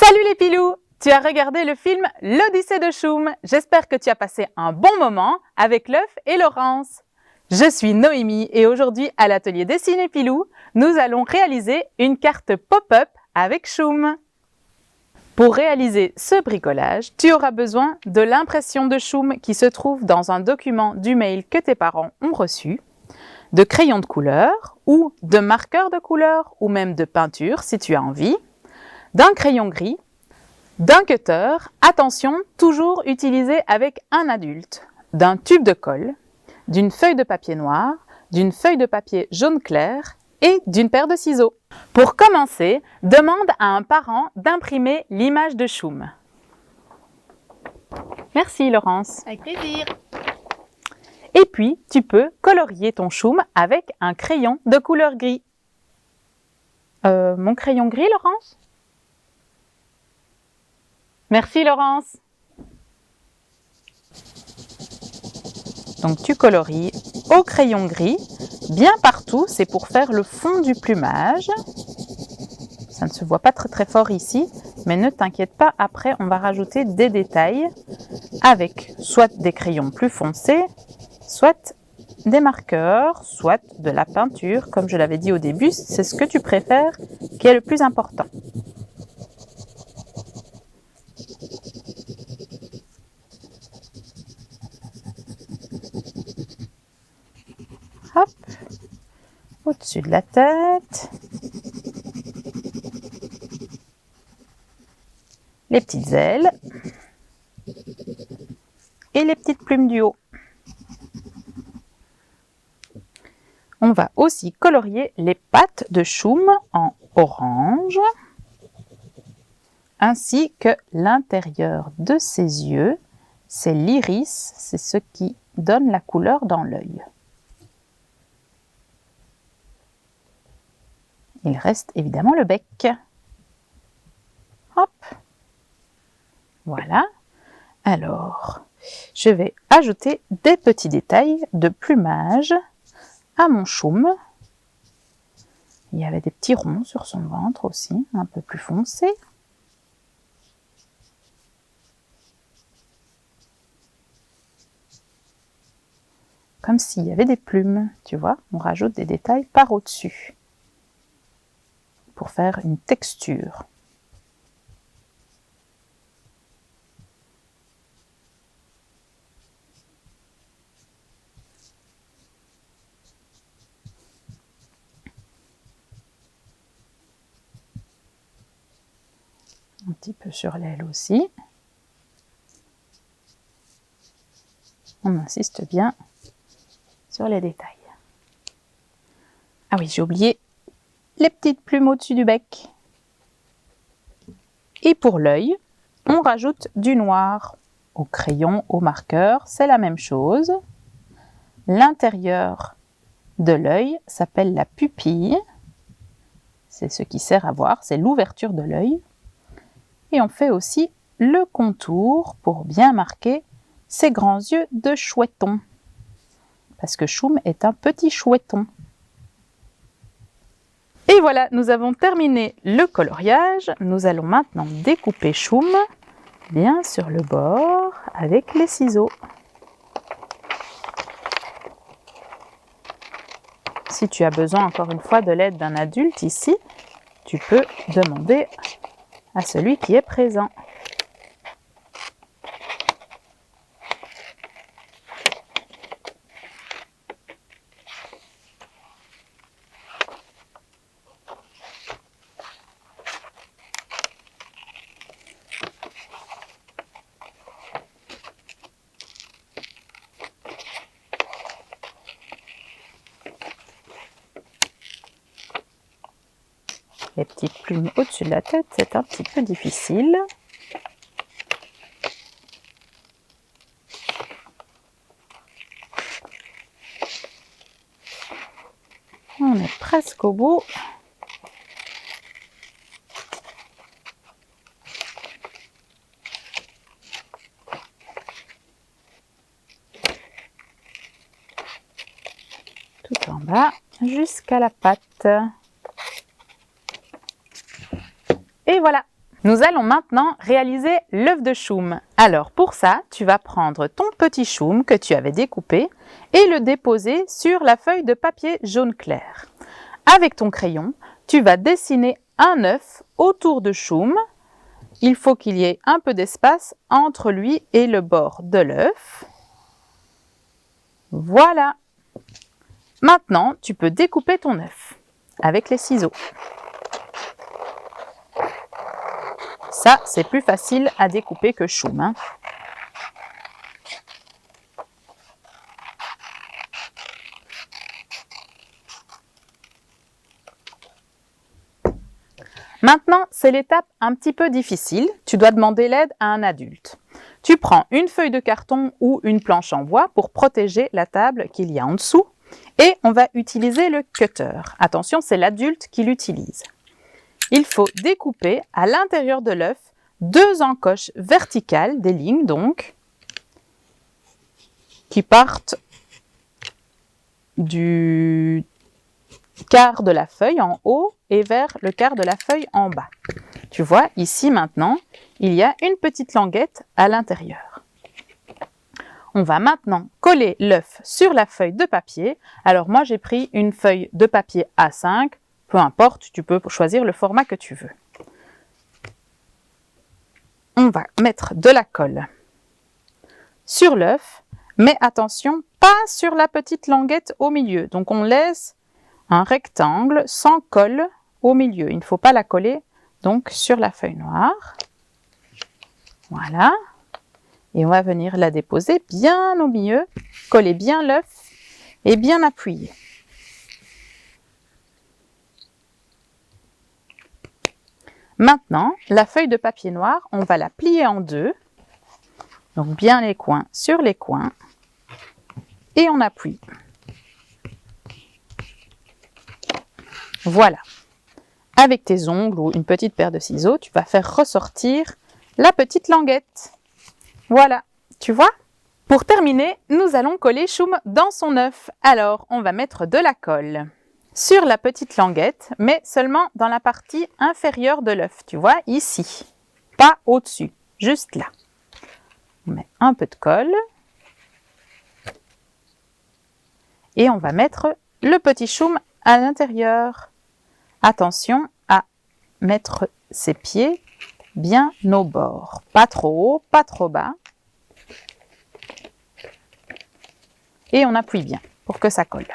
Salut les pilous! Tu as regardé le film L'Odyssée de Choum. J'espère que tu as passé un bon moment avec l'œuf et Laurence. Je suis Noémie et aujourd'hui à l'atelier Dessiner Pilou, nous allons réaliser une carte pop-up avec Choum. Pour réaliser ce bricolage, tu auras besoin de l'impression de Choum qui se trouve dans un document du mail que tes parents ont reçu, de crayons de couleur ou de marqueurs de couleur ou même de peinture si tu as envie, d'un crayon gris, d'un cutter, attention, toujours utilisé avec un adulte, d'un tube de colle, d'une feuille de papier noir, d'une feuille de papier jaune clair et d'une paire de ciseaux. Pour commencer, demande à un parent d'imprimer l'image de Choum. Merci Laurence. Avec plaisir. Et puis, tu peux colorier ton Choum avec un crayon de couleur gris. Mon crayon gris, Laurence? Merci Laurence. Donc tu colories au crayon gris, bien partout, c'est pour faire le fond du plumage. Ça ne se voit pas très fort ici, mais ne t'inquiète pas, après on va rajouter des détails avec soit des crayons plus foncés, soit des marqueurs, soit de la peinture. Comme je l'avais dit au début, c'est ce que tu préfères qui est le plus important. Hop, au-dessus de la tête, les petites ailes et les petites plumes du haut. On va aussi colorier les pattes de Choum en orange, ainsi que l'intérieur de ses yeux. C'est l'iris, c'est ce qui donne la couleur dans l'œil. Il reste évidemment le bec. Hop. Voilà. Alors, je vais ajouter des petits détails de plumage à mon Choum. Il y avait des petits ronds sur son ventre aussi, un peu plus foncés. Comme s'il y avait des plumes, tu vois, on rajoute des détails par au-dessus pour faire une texture. Un petit peu sur l'aile aussi. On insiste bien sur les détails. Ah oui, j'ai oublié les petites plumes au-dessus du bec. Et pour l'œil, on rajoute du noir. Au crayon, au marqueur, c'est la même chose. L'intérieur de l'œil s'appelle la pupille. C'est ce qui sert à voir, c'est l'ouverture de l'œil. Et on fait aussi le contour pour bien marquer ses grands yeux de chouetton. Parce que Choum est un petit chouetton. Et voilà, nous avons terminé le coloriage. Nous allons maintenant découper Choum bien sur le bord avec les ciseaux. Si tu as besoin encore une fois de l'aide d'un adulte ici, tu peux demander à celui qui est présent. Les petites plumes au-dessus de la tête, c'est un petit peu difficile. On est presque au bout. Tout en bas, jusqu'à la patte. Et voilà, Nous allons maintenant réaliser l'œuf de choum. Alors pour ça, tu vas prendre ton petit choum que tu avais découpé et le déposer sur la feuille de papier jaune clair. Avec ton crayon, tu vas dessiner un œuf autour de choum. Il faut qu'il y ait un peu d'espace entre lui et le bord de l'œuf. Voilà. Maintenant, tu peux découper ton œuf avec les ciseaux. Ça, c'est plus facile à découper que choum, hein. Maintenant, c'est l'étape un petit peu difficile. Tu dois demander l'aide à un adulte. Tu prends une feuille de carton ou une planche en bois pour protéger la table qu'il y a en dessous et on va utiliser le cutter. Attention, c'est l'adulte qui l'utilise. Il faut découper à l'intérieur de l'œuf 2 encoches verticales, des lignes donc, qui partent du quart de la feuille en haut et vers le quart de la feuille en bas. Tu vois, ici maintenant, il y a une petite languette à l'intérieur. On va maintenant coller l'œuf sur la feuille de papier. Alors moi, j'ai pris une feuille de papier A5. Peu importe, tu peux choisir le format que tu veux. On va mettre de la colle sur l'œuf, mais attention, pas sur la petite languette au milieu. Donc on laisse un rectangle sans colle au milieu. Il ne faut pas la coller donc sur la feuille noire. Voilà. Et on va venir la déposer bien au milieu, coller bien l'œuf et bien appuyer. Maintenant, la feuille de papier noir, on va la plier en deux. Donc bien les coins sur les coins. Et on appuie. Voilà. Avec tes ongles ou une petite paire de ciseaux, tu vas faire ressortir la petite languette. Voilà, tu vois? Pour terminer, nous allons coller choum dans son œuf. Alors, on va mettre de la colle sur la petite languette, mais seulement dans la partie inférieure de l'œuf. Tu vois, ici. Pas au-dessus, juste là. On met un peu de colle. Et on va mettre le petit choum à l'intérieur. Attention à mettre ses pieds bien au bord. Pas trop haut, pas trop bas. Et on appuie bien pour que ça colle.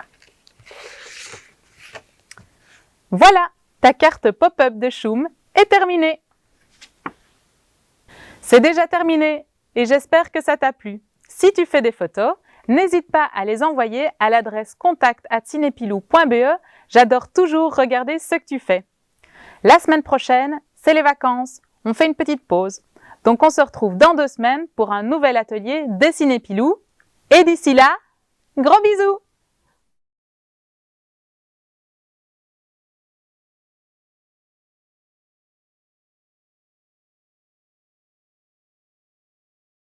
Voilà, ta carte pop-up de choum est terminée. C'est déjà terminé et j'espère que ça t'a plu. Si tu fais des photos, n'hésite pas à les envoyer à l'adresse contact@cinepilou.be. J'adore toujours regarder ce que tu fais. La semaine prochaine, c'est les vacances. On fait une petite pause. Donc on se retrouve dans 2 semaines pour un nouvel atelier des Cinépilou. Et d'ici là, gros bisous!